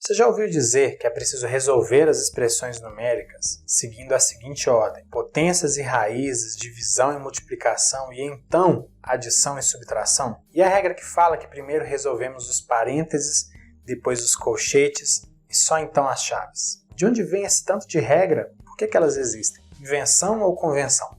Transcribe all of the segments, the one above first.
Você já ouviu dizer que é preciso resolver as expressões numéricas seguindo a seguinte ordem: potências e raízes, divisão e multiplicação e então adição e subtração? E a regra que fala que primeiro resolvemos os parênteses, depois os colchetes e só então as chaves? De onde vem esse tanto de regra? Por que elas existem? Invenção ou convenção?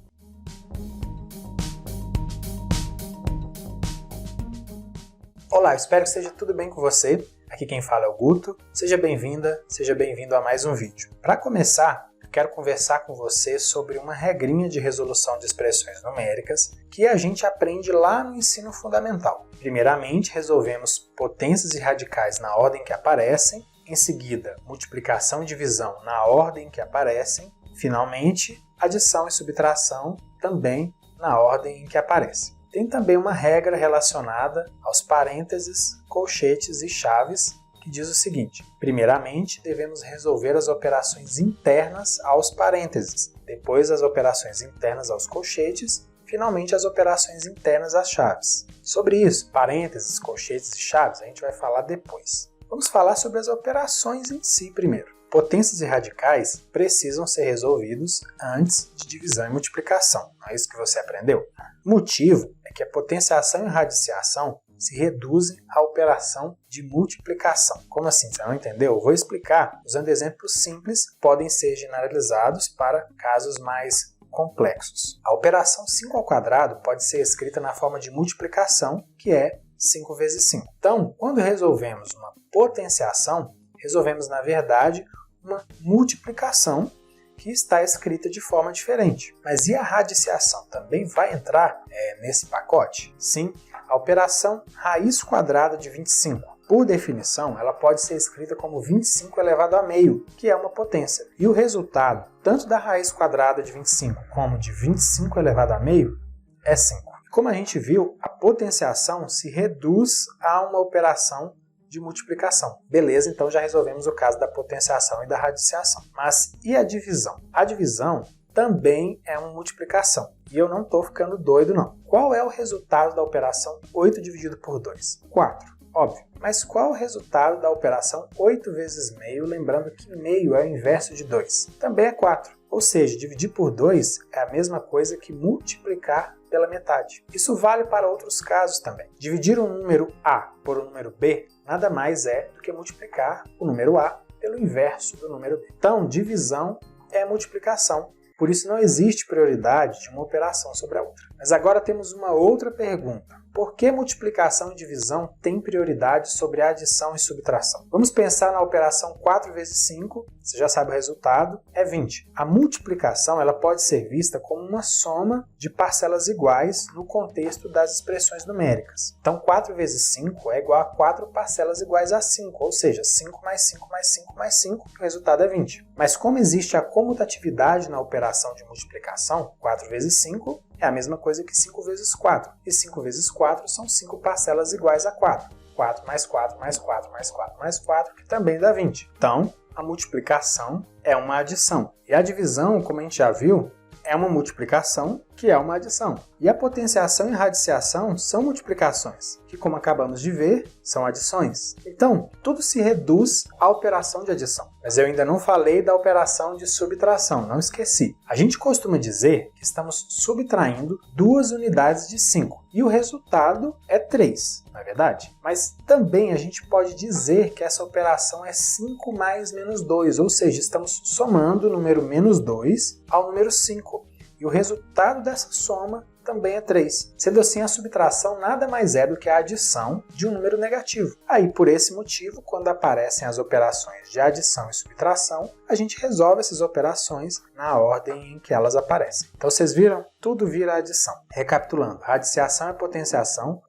Olá, espero que esteja tudo bem com você. Aqui quem fala é o Guto. Seja bem-vinda, seja bem-vindo a mais um vídeo. Para começar, eu quero conversar com você sobre uma regrinha de resolução de expressões numéricas que a gente aprende lá no ensino fundamental. Primeiramente, resolvemos potências e radicais na ordem que aparecem, em seguida, multiplicação e divisão na ordem que aparecem, finalmente, adição e subtração também na ordem em que aparecem. Tem também uma regra relacionada aos parênteses, colchetes e chaves, que diz o seguinte: primeiramente, devemos resolver as operações internas aos parênteses, depois as operações internas aos colchetes, finalmente as operações internas às chaves. Sobre isso, parênteses, colchetes e chaves, a gente vai falar depois. Vamos falar sobre as operações em si primeiro. Potências e radicais precisam ser resolvidos antes de divisão e multiplicação. Não é isso que você aprendeu? O motivo é que a potenciação e radiciação se reduzem à operação de multiplicação. Como assim? Você não entendeu? Eu vou explicar usando exemplos simples que podem ser generalizados para casos mais complexos. A operação 5 ao quadrado pode ser escrita na forma de multiplicação, que é 5 vezes 5. Então, quando resolvemos uma potenciação, resolvemos, na verdade, uma multiplicação que está escrita de forma diferente. Mas e a radiciação? Também vai entrar nesse pacote? Sim, a operação raiz quadrada de 25. Por definição, ela pode ser escrita como 25 elevado a meio, que é uma potência. E o resultado, tanto da raiz quadrada de 25 como de 25 elevado a meio, é 5. Como a gente viu, a potenciação se reduz a uma operação de multiplicação. Beleza, então já resolvemos o caso da potenciação e da radiciação. Mas e a divisão? A divisão também é uma multiplicação. E eu não estou ficando doido, não. Qual é o resultado da operação 8 dividido por 2? 4. Óbvio. Mas qual o resultado da operação 8 vezes meio, lembrando que meio é o inverso de 2? Também é 4. Ou seja, dividir por 2 é a mesma coisa que multiplicar pela metade. Isso vale para outros casos também. Dividir um número A por um número B nada mais é do que multiplicar o número A pelo inverso do número B. Então, divisão é multiplicação. Por isso não existe prioridade de uma operação sobre a outra. Mas agora temos uma outra pergunta. Por que multiplicação e divisão têm prioridade sobre adição e subtração? Vamos pensar na operação 4 vezes 5, você já sabe o resultado, é 20. A multiplicação ela pode ser vista como uma soma de parcelas iguais no contexto das expressões numéricas. Então 4 vezes 5 é igual a 4 parcelas iguais a 5, ou seja, 5 mais 5 mais 5 mais 5, o resultado é 20. Mas como existe a comutatividade na operação de multiplicação, 4 vezes 5 é a mesma coisa que 5 vezes 4. E 5 vezes 4 são 5 parcelas iguais a 4. 4 mais 4 mais 4 mais 4 mais 4, que também dá 20. Então, a multiplicação é uma adição. E a divisão, como a gente já viu, é uma multiplicação que é uma adição. E a potenciação e radiciação são multiplicações, que, como acabamos de ver, são adições. Então, tudo se reduz à operação de adição. Mas eu ainda não falei da operação de subtração, não esqueci. A gente costuma dizer que estamos subtraindo 2 unidades de 5, e o resultado é 3, não é verdade? Mas também a gente pode dizer que essa operação é 5 mais menos 2, ou seja, estamos somando o número menos 2 ao número 5. E o resultado dessa soma também é 3. Sendo assim, a subtração nada mais é do que a adição de um número negativo. Aí, por esse motivo, quando aparecem as operações de adição e subtração, a gente resolve essas operações na ordem em que elas aparecem. Então, vocês viram? Tudo vira adição. Recapitulando, radiciação é potenciação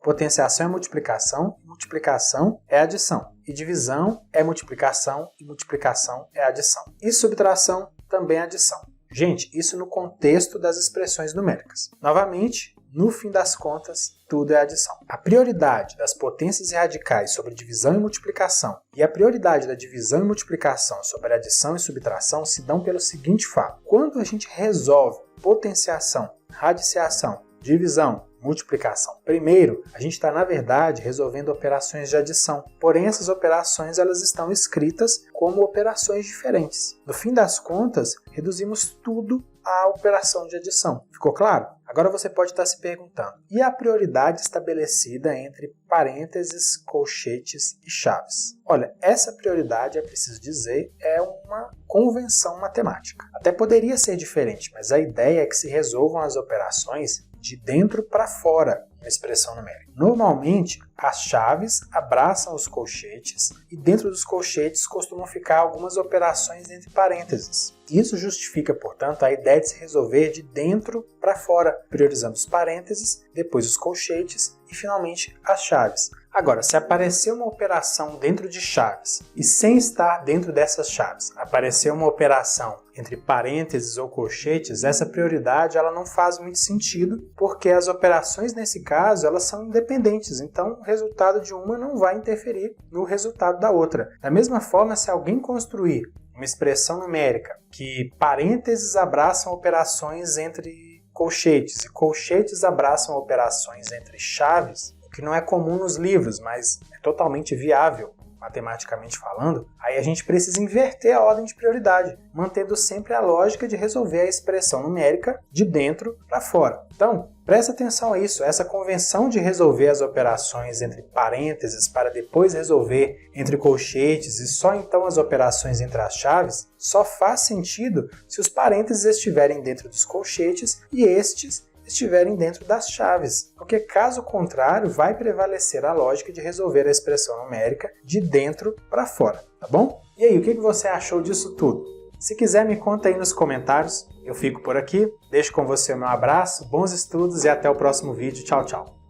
é multiplicação, multiplicação é adição. E divisão é multiplicação, e multiplicação é adição. E subtração também é adição. Gente, isso no contexto das expressões numéricas. Novamente, no fim das contas, tudo é adição. A prioridade das potências e radicais sobre divisão e multiplicação e a prioridade da divisão e multiplicação sobre adição e subtração se dão pelo seguinte fato. Quando a gente resolve potenciação, radiciação, divisão, multiplicação. Primeiro, a gente está, na verdade, resolvendo operações de adição, porém essas operações elas estão escritas como operações diferentes. No fim das contas, reduzimos tudo à operação de adição. Ficou claro? Agora você pode estar se perguntando, e a prioridade estabelecida entre parênteses, colchetes e chaves? Olha, essa prioridade, é preciso dizer, é uma convenção matemática. Até poderia ser diferente, mas a ideia é que se resolvam as operações de dentro para fora, uma expressão numérica. Normalmente, as chaves abraçam os colchetes e dentro dos colchetes costumam ficar algumas operações entre parênteses. Isso justifica, portanto, a ideia de se resolver de dentro para fora, priorizando os parênteses, depois os colchetes e, finalmente, as chaves. Agora, se aparecer uma operação dentro de chaves e sem estar dentro dessas chaves, aparecer uma operação entre parênteses ou colchetes, essa prioridade ela não faz muito sentido, porque as operações nesse caso elas são independentes, então o resultado de uma não vai interferir no resultado da outra. Da mesma forma, se alguém construir uma expressão numérica que parênteses abraçam operações entre colchetes e colchetes abraçam operações entre chaves, que não é comum nos livros, mas é totalmente viável, matematicamente falando, aí a gente precisa inverter a ordem de prioridade, mantendo sempre a lógica de resolver a expressão numérica de dentro para fora. Então, presta atenção a isso, essa convenção de resolver as operações entre parênteses para depois resolver entre colchetes e só então as operações entre as chaves, só faz sentido se os parênteses estiverem dentro dos colchetes e estes estiverem dentro das chaves, porque caso contrário vai prevalecer a lógica de resolver a expressão numérica de dentro para fora, tá bom? E aí, o que você achou disso tudo? Se quiser, me conta aí nos comentários. Eu fico por aqui, deixo com você o meu abraço, bons estudos e até o próximo vídeo. Tchau, tchau!